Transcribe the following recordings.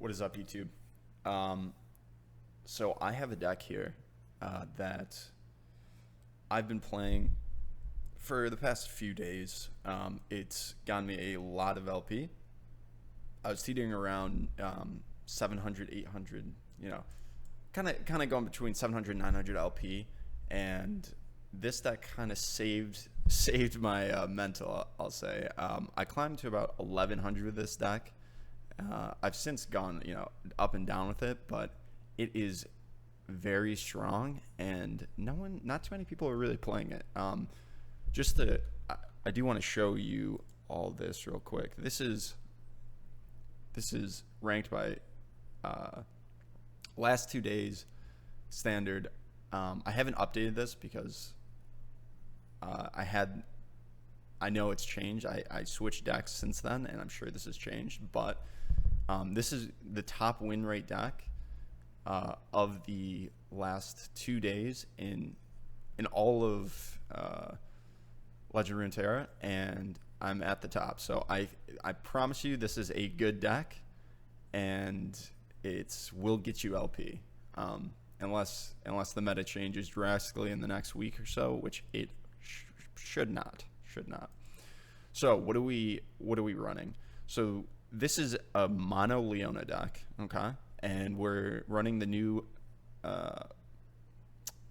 What is up, YouTube? So I have a deck here that I've been playing for the past few days. It's gotten me a lot of LP. I was teetering around 700, 800, kind of going between 700 and 900 LP, and this deck kind of saved my mental, I'll say. I climbed to about 1100 with this deck. I've since gone, up and down with it, but it is very strong, and not too many people are really playing it. I do want to show you all this real quick. This is ranked by last 2 days standard. I haven't updated this because I know it's changed. I switched decks since then, and I'm sure this has changed, but this is the top win rate deck of the last 2 days in all of Legends of Runeterra, and I'm at the top. So I promise you this is a good deck, and it will get you LP, unless the meta changes drastically in the next week or so, which it should not. So what are we running? So this is a mono Leona deck, okay? And we're running the new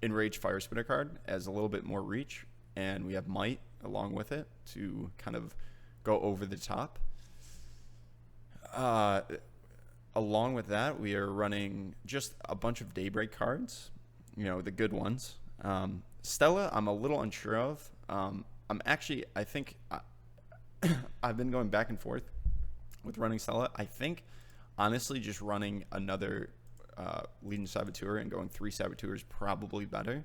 Enraged Fire Spitter card as a little bit more reach, and we have Might along with it to kind of go over the top. Along with that, we are running just a bunch of Daybreak cards, the good ones. Stella, I'm a little unsure of. I think I've been going back and forth with running Stella. I think, honestly, just running another Legion Saboteur and going 3 Saboteurs is probably better.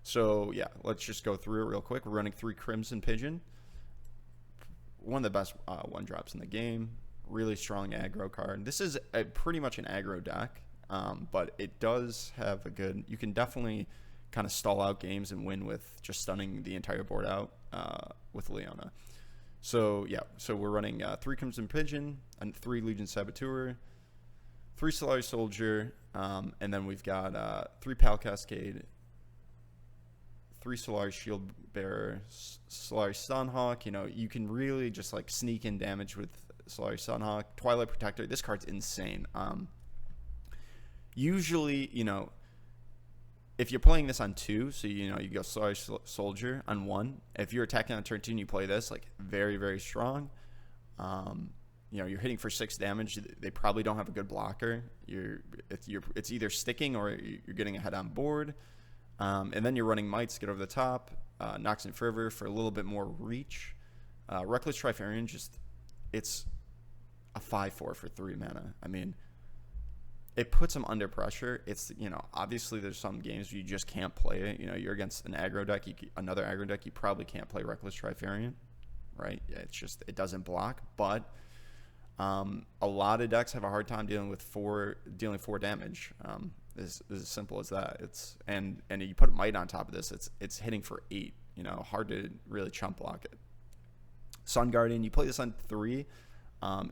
So, yeah, let's just go through it real quick. We're running 3 Crimson Pigeon. One of the best one-drops in the game. Really strong aggro card. This is pretty much an aggro deck, but it does have a good... You can definitely kind of stall out games and win with just stunning the entire board out with Leona. So, yeah, so we're running 3 Crimson Pigeon and 3 Legion Saboteur, 3 Solari Soldier, and then we've got 3 Pal Cascade, 3 Solari Shield Bearer, Solari Sunhawk. You can really just like sneak in damage with Solari Sunhawk. Twilight Protector. This card's insane. Usually, if you're playing this on 2, so you go Solari Soldier on 1. If you're attacking on turn 2 and you play this, like very, very strong. You're hitting for 6 damage. They probably don't have a good blocker. It's either sticking or you're getting ahead on board. And then you're running Mites to get over the top. Nox and Fervor for a little bit more reach. Reckless Trifarian, it's a 5/4 for 3 mana. I mean, it puts them under pressure. It's, obviously there's some games where you just can't play it. You're against an aggro deck, another aggro deck, you probably can't play Reckless Trifarian, right? It doesn't block, but a lot of decks have a hard time dealing 4 damage. It's as simple as that. And you put Might on top of this, it's hitting for 8. Hard to really chump block it. Sun Guardian, you play this on 3,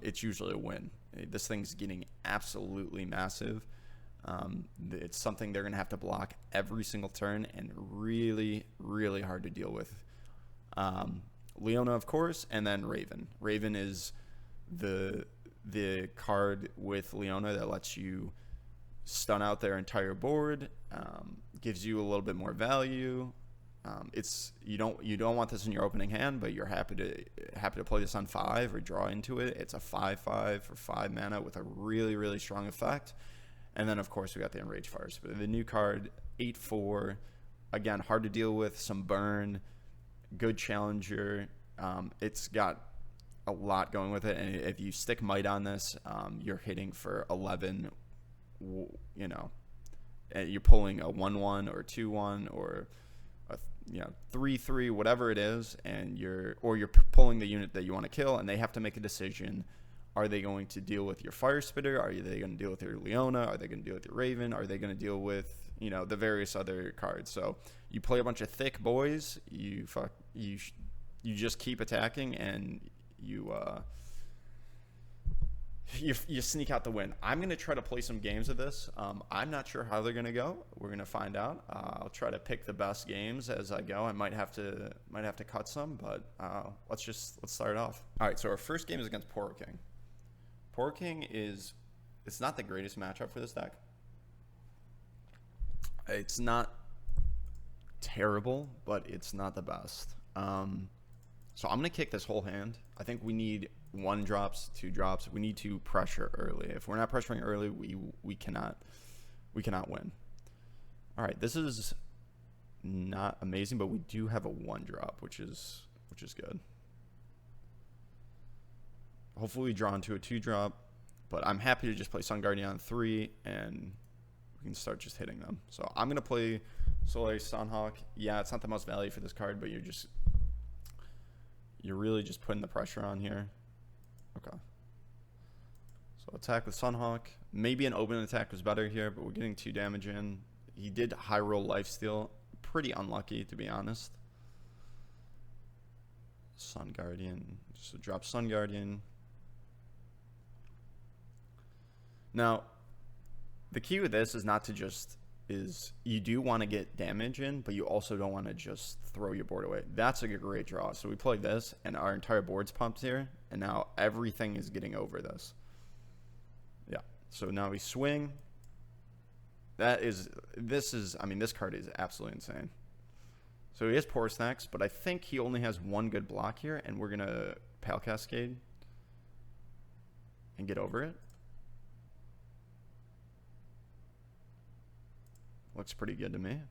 it's usually a win. This thing's getting absolutely massive. It's something they're gonna have to block every single turn, and really, really hard to deal with. Leona, of course, and then Raven. Raven is the card with Leona that lets you stun out their entire board, gives you a little bit more value. You don't want this in your opening hand, but you're happy to play this on 5 or draw into it. It's a 5/5 for 5 mana with a really, really strong effect. And then of course we got the Enraged Fire Spitter, the new card, 8/4. Again, hard to deal with, some burn, good challenger. It's got a lot going with it, and if you stick Might on this, you're hitting for 11. You're pulling a 1/1 or 2/1 or a 3/3, whatever it is, and you're pulling the unit that you want to kill, and they have to make a decision. Are they going to deal with your Fire Spitter? Are they going to deal with your Leona? Are they going to deal with your Raven? Are they going to deal with the various other cards? So you play a bunch of thick boys. You just keep attacking, and you you sneak out the win. I'm going to try to play some games of this. I'm not sure how they're going to go. We're going to find out. I'll try to pick the best games as I go. I might have to cut some, but let's start off. All right, so our first game is against Poro King. Poro King it's not the greatest matchup for this deck. It's not terrible, but it's not the best. So I'm going to kick this whole hand. I think we need 1 drops, 2 drops. We need to pressure early. If we're not pressuring early, we cannot win. All right, this is not amazing, but we do have a 1 drop, which is good. Hopefully we draw into a 2 drop, but I'm happy to just play Sun Guardian on 3 and we can start just hitting them. So I'm going to play Solaris Sunhawk. Yeah, it's not the most value for this card, but you're really just putting the pressure on here. Okay. So attack with Sunhawk. Maybe an open attack was better here, but we're getting 2 damage in. He did high roll lifesteal. Pretty unlucky, to be honest. Sun Guardian. So drop Sun Guardian. Now, the key with this is not to just you do want to get damage in, but you also don't want to just throw your board away. That's a great draw. So we play this, and our entire board's pumped here, and now everything is getting over this. Yeah. So now we swing. This card is absolutely insane. So he has Pore Snacks, but I think he only has 1 good block here, and we're gonna Pale Cascade and get over it. Looks pretty good to me.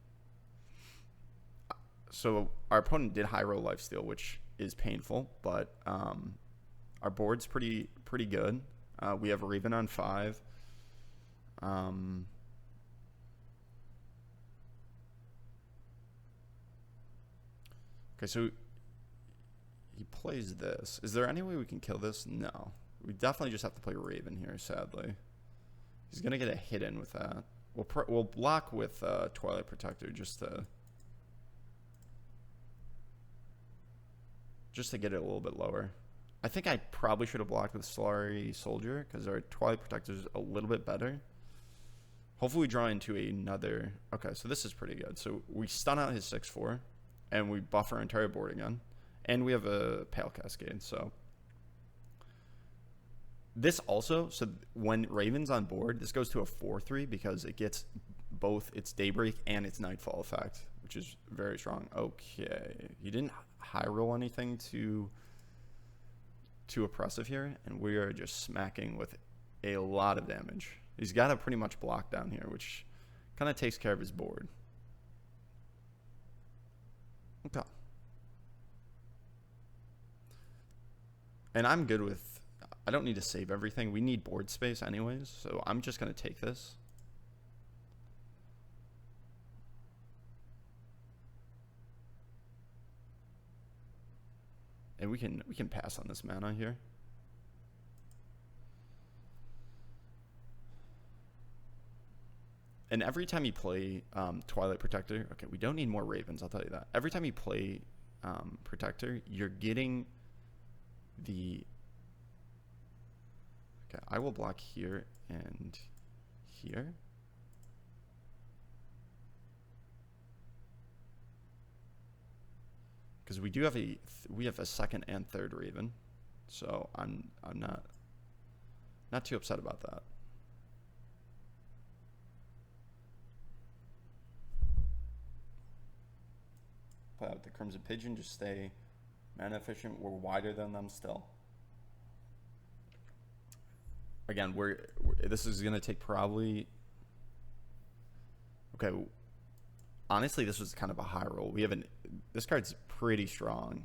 So our opponent did high roll lifesteal, which is painful, but our board's pretty good. We have Raven on 5. Okay, so he plays this. Is there any way we can kill this? No. We definitely just have to play Raven here, sadly. He's going to get a hit in with that. We'll block with Twilight Protector just to get it a little bit lower. I think I probably should have blocked with Solari Soldier because our Twilight Protector is a little bit better. Hopefully we draw into another... Okay, so this is pretty good. So we stun out his 6/4, and we buff our entire board again. And we have a Pale Cascade, so... This also, so when Raven's on board, this goes to a 4/3 because it gets both its Daybreak and its Nightfall effect, which is very strong. Okay, he didn't high roll anything too oppressive here, and we are just smacking with a lot of damage. He's got to pretty much block down here, which kind of takes care of his board. Okay. And I'm good with... I don't need to save everything. We need board space anyways, so I'm just going to take this. And we can pass on this mana here. And every time you play Twilight Protector, okay, we don't need more Ravens, I'll tell you that. Every time you play Protector, you're getting the... Okay, I will block here and here. Because we do have we have a 2nd and 3rd Raven, so I'm not too upset about that. Play out the Crimson Pigeon, just stay mana efficient. We're wider than them still. Again, this is gonna take probably... Okay, honestly, this was kind of a high roll. This card's pretty strong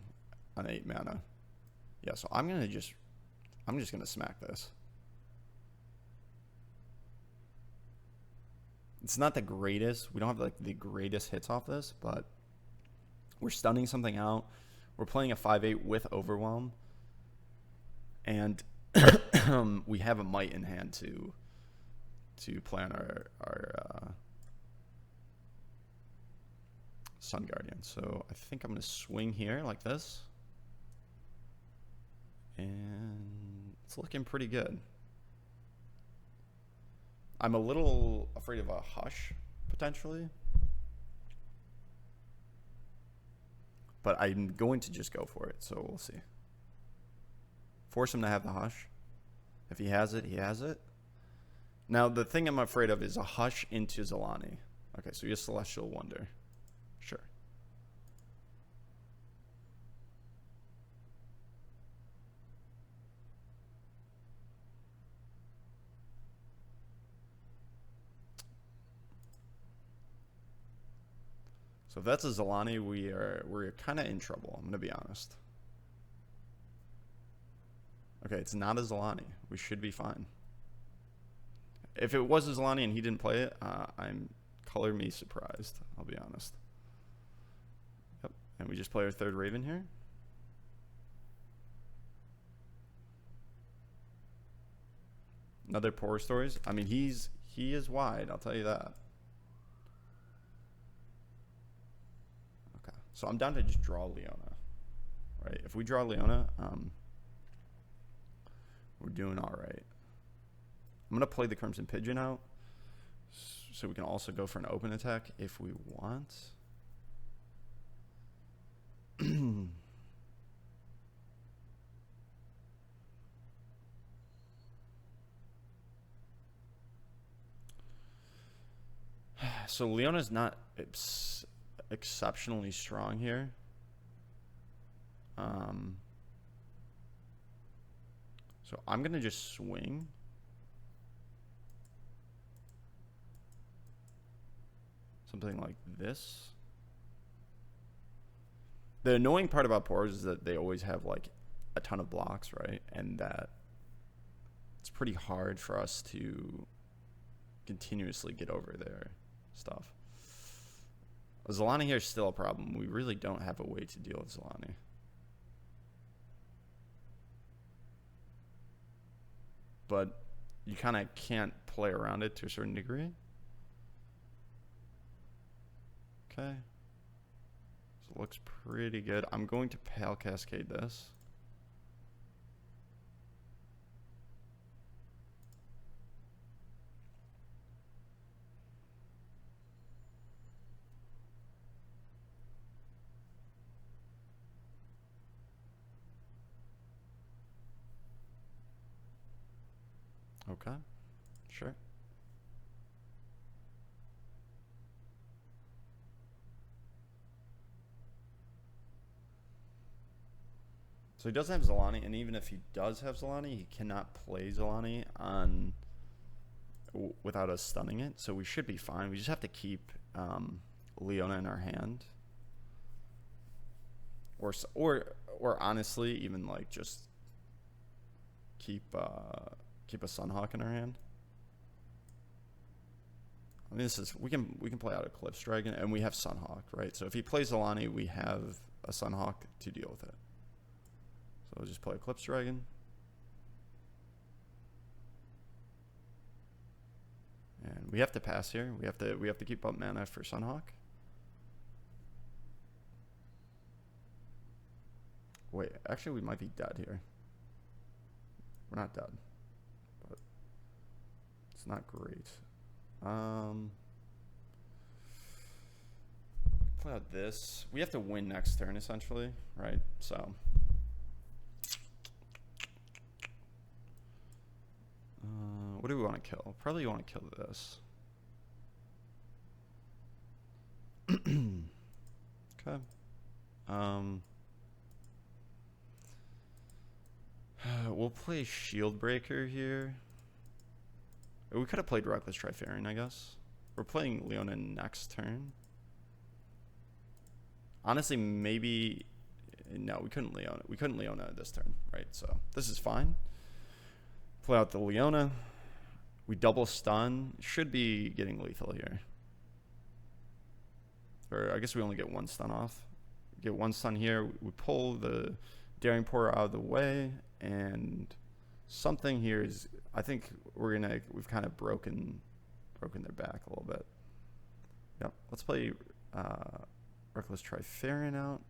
on 8 mana. Yeah, so I'm just gonna smack this. It's not the greatest. We don't have like the greatest hits off this, but we're stunning something out. We're playing a 5/8 with Overwhelm, and we have a Might in hand to play on our Sun Guardian. So I think I'm going to swing here like this, and it's looking pretty good. I'm a little afraid of a Hush, potentially. But I'm going to just go for it, so we'll see. Force him to have the Hush. If he has it, he has it. Now, the thing I'm afraid of is a Hush into Zilani. Okay, so he has Celestial Wonder. Sure. So if that's a Zilani, we're kind of in trouble. I'm gonna be honest. Okay, it's not a Zilani. We should be fine. If it was a Zilani and he didn't play it, I'm color me surprised. I'll be honest. Yep, and we just play our third Raven here. Another Poor Stories. I mean, he is wide. I'll tell you that. So I'm down to just draw Leona, right? If we draw Leona, we're doing all right. I'm going to play the Crimson Pigeon out, so we can also go for an open attack if we want. So Leona's not exceptionally strong here. So I'm gonna just swing. Something like this. The annoying part about Poors is that they always have like a ton of blocks, right? And that it's pretty hard for us to continuously get over their stuff. Zilani here is still a problem. We really don't have a way to deal with Zilani. But you kind of can't play around it to a certain degree. Okay. So it looks pretty good. I'm going to Pale Cascade this. Okay, sure. So he doesn't have Zilani, and even if he does have Zilani, he cannot play Zilani on without us stunning it. So we should be fine. We just have to keep Leona in our hand, or honestly, even like just keep a Sunhawk in our hand. I mean, we can play out Eclipse Dragon, and we have Sunhawk, right? So if he plays Zilani, we have a Sunhawk to deal with it. So we'll just play Eclipse Dragon. And we have to pass here. We have to keep up mana for Sunhawk. Wait, actually we might be dead here. We're not dead. But it's not great. Play out this. We have to win next turn essentially, right? So what do we want to kill? Probably want to kill this. Okay. We'll play Shield Breaker here. We could have played Reckless Trifarian, I guess. We're playing Leona next turn. Honestly, maybe no, we couldn't Leona. We couldn't Leona this turn, right? So this is fine. Play out the Leona. We double stun. Should be getting lethal here. Or I guess we only get one stun off. Get one stun here. We pull the Daring Pour out of the way, and something here is. I think we've kind of broken their back a little bit. Yep. Let's play Reckless Trifarian out.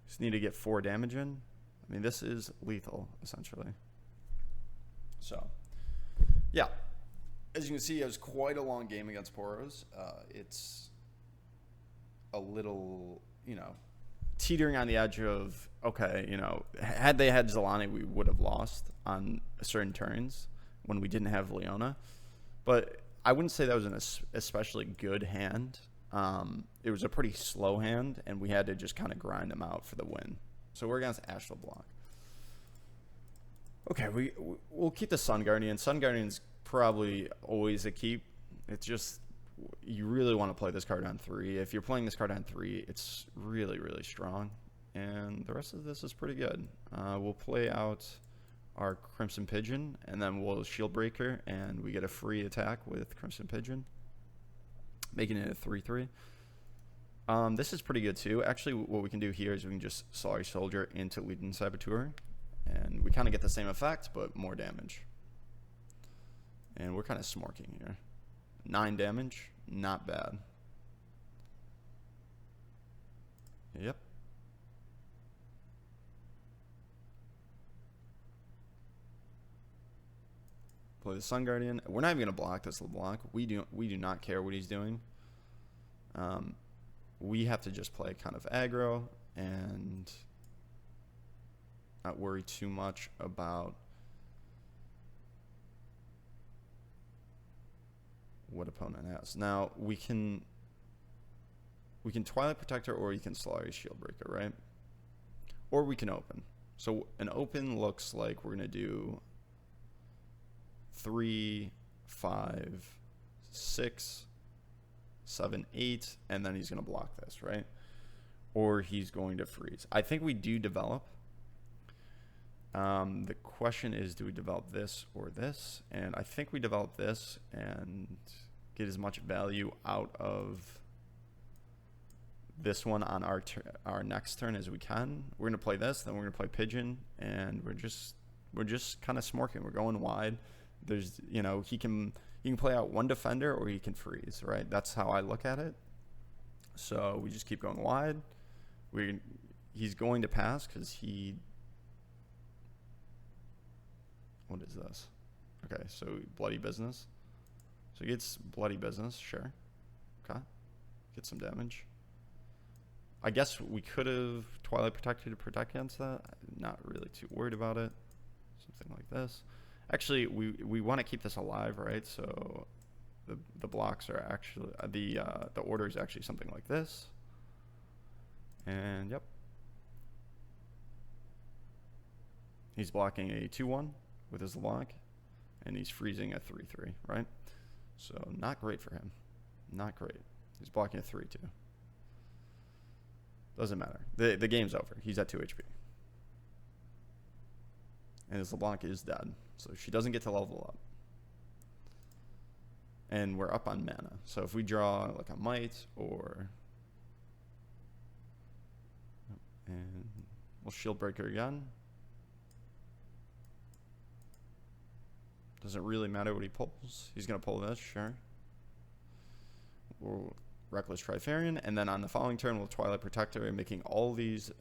Just need to get 4 damage in. I mean, this is lethal essentially. So, yeah. As you can see, it was quite a long game against Poros. It's a little, teetering on the edge of, okay, had they had Zalani, we would have lost on certain turns when we didn't have Leona. But I wouldn't say that was an especially good hand. It was a pretty slow hand, and we had to just kind of grind them out for the win. So we're against Astral Block. Okay, we'll keep the Sun Guardian. Sun Guardian's probably always a keep. It's just, you really want to play this card on 3. If you're playing this card on 3, it's really, really strong. And the rest of this is pretty good. We'll play out our Crimson Pigeon, and then we'll Shield Breaker, and we get a free attack with Crimson Pigeon, making it a 3/3. This is pretty good too. Actually, what we can do here is we can just Solari Soldier into Legion Saboteur, and we kind of get the same effect, but more damage. And we're kind of smorking here. 9 damage, not bad. Yep. Play the Sun Guardian. We're not even gonna block this LeBlanc. We do not care what he's doing. We have to just play kind of aggro and not worry too much about what opponent has. Now we can Twilight Protector, or you can Solari Shield Breaker, right? Or we can open. So an open looks like we're gonna do 3, 5, 6, 7, 8, and then he's going to block this, right? Or he's going to freeze. I think we do develop. The question is, do we develop this or this? And I think we develop this and get as much value out of this one on our next turn as we can. We're going to play this, then we're going to play Pigeon, and we're just kind of smorking. We're going wide. There's, he can play out one defender, or he can freeze, right? That's how I look at it. So we just keep going wide. He's going to pass because what is this? Okay, so Bloody Business. So he gets Bloody Business, sure. Okay, get some damage. I guess we could have Twilight Protector to protect against that. I'm not really too worried about it. Something like this. Actually, we want to keep this alive, right? So the blocks are actually the order is actually something like this. And yep, he's blocking a 2/1 with his block, and he's freezing a 3/3, right? So not great for him. Not great. He's blocking a 3/2. Doesn't matter. The game's over. He's at 2 HP. And his LeBlanc is dead, so she doesn't get to level up. And we're up on mana. So if we draw like a Might, and we'll Shield Breaker again. Doesn't really matter what he pulls. He's going to pull this, sure. We'll Reckless Trifarian, and then on the following turn, we'll Twilight Protector, and making all these,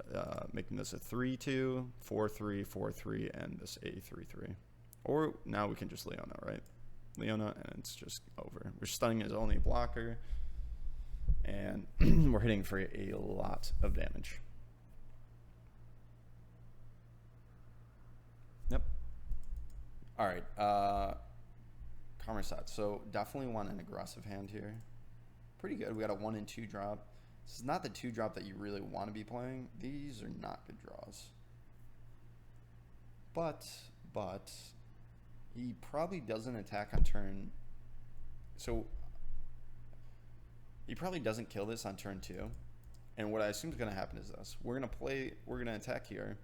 making this a 3/2, 4/3, 4/3, and this a 3/3. Or now we can just Leona, right? Leona, and it's just over. We're stunning his only blocker, and we're hitting for a lot of damage. Yep. All right. Commerce. So definitely want an aggressive hand here. Pretty good. We got a 1 and 2 drop. This is not the 2 drop that you really want to be playing. These are not good draws. But he probably doesn't attack on turn. So he probably doesn't kill this on turn 2. And what I assume is going to happen is this. We're going to attack here.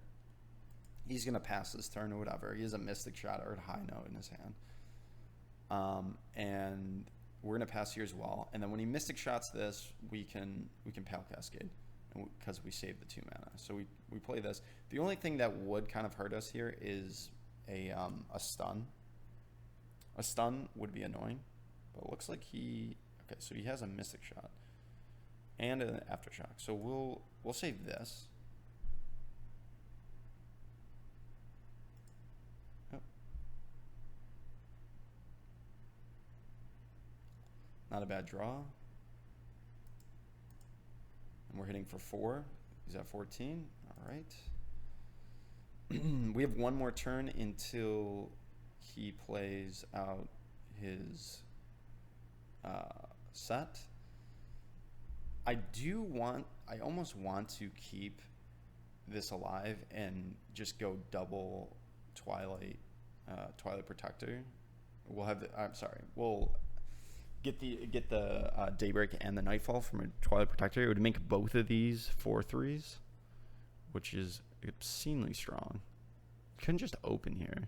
He's going to pass this turn or whatever. He has a Mystic Shot or a High Note in his hand. And we're going to pass here as well. And then when he Mystic Shots this, we can Pale Cascade because we saved the 2 mana. So we play this. The only thing that would kind of hurt us here is a stun. A stun would be annoying. But it looks like okay, so he has a Mystic Shot and an Aftershock. So we'll save this. Not a bad draw. And we're hitting for 4. He's at 14. All right. We have one more turn until he plays out his set. I almost want to keep this alive and just go double Twilight Protector. We'll have we'll get the Daybreak and the Nightfall from a Twilight Protector. It would make both of these 4/3s, which is obscenely strong. Couldn't just open here,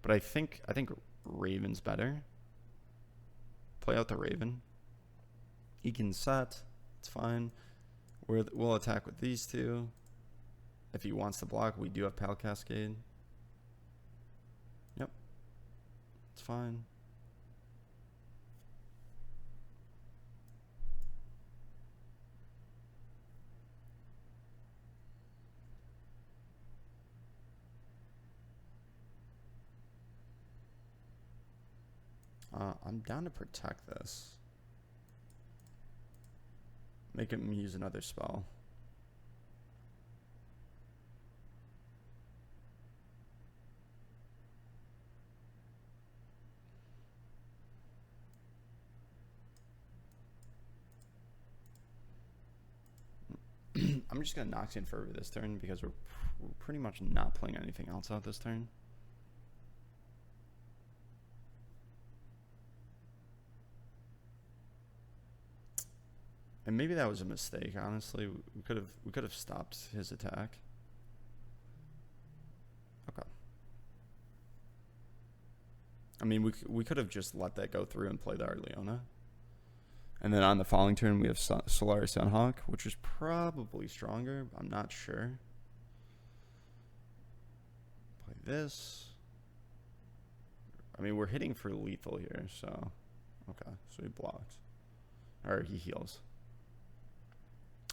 but I think Raven's better. Play out the Raven. He can set. It's fine. We'll attack with these two. If he wants to block, we do have Pal Cascade. Yep. It's fine. I'm down to protect this. Make him use another spell. I'm just going to Noxian Fervor this turn because we're pretty much not playing anything else out this turn. And maybe that was a mistake, honestly. We could have stopped his attack. Okay. I mean, we could have just let that go through and played our Leona. And then on the following turn, we have Solaris Sunhawk, which is probably stronger. I'm not sure. Play this. I mean, we're hitting for lethal here, so... Okay, so he blocks. Or he heals.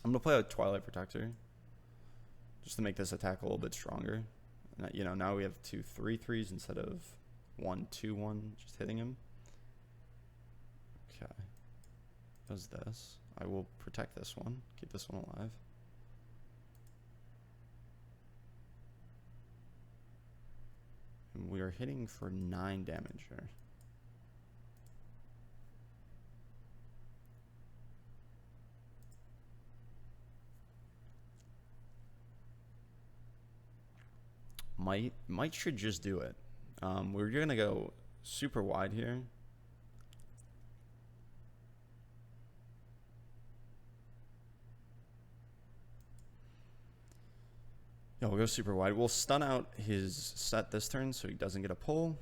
I'm going to play a Twilight Protector just to make this attack a little bit stronger. And, you know, now we have 2 3/3s instead of 1 2/1 just hitting him. Okay. Does this. I will protect this one. Keep this one alive. And we are hitting for 9 damage here. Might should just do it. We're gonna go super wide here. Yeah, we'll go super wide. We'll stun out his set this turn so he doesn't get a pull.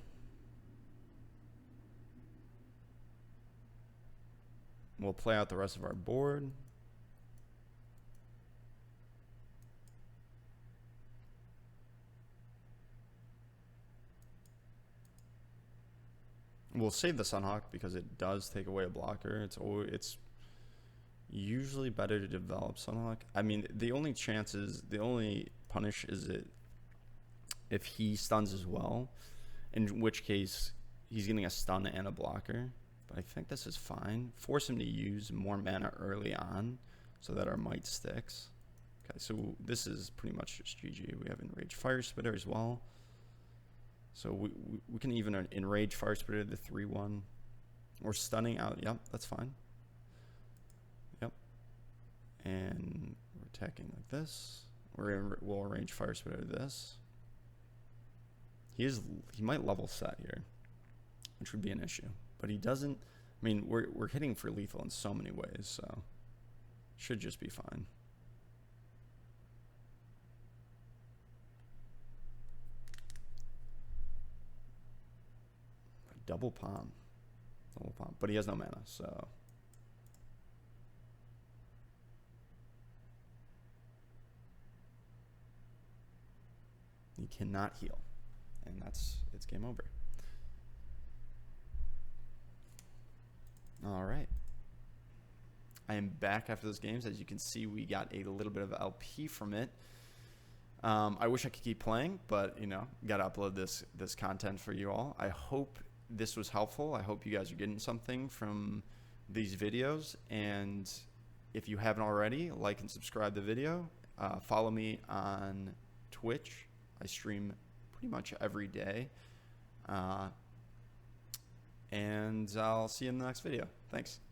We'll play out the rest of our board. We'll save the Sunhawk because it does take away a blocker. It's usually better to develop Sunhawk. I mean, the only punish is it if he stuns as well, in which case he's getting a stun and a blocker. But I think this is fine. Force him to use more mana early on so that our might sticks. Okay, so this is pretty much just GG. We have Enraged Fire Spitter as well. So we can even Enrage Fire Spitter the 3/1. We're stunning out. Yep, that's fine. Yep. And we're attacking like this. We'll arrange Fire Spitter this. He might level set here, which would be an issue. But he doesn't. I mean, we're hitting for lethal in so many ways, so should just be fine. Double palm. But he has no mana, so. He cannot heal. And it's game over. All right. I am back after those games. As you can see, we got a little bit of LP from it. I wish I could keep playing, but, you know, got to upload this content for you all. I hope this was helpful. I hope you guys are getting something from these videos. And if you haven't already, like and subscribe the video. Follow me on Twitch. I stream pretty much every day. And I'll see you in the next video. Thanks.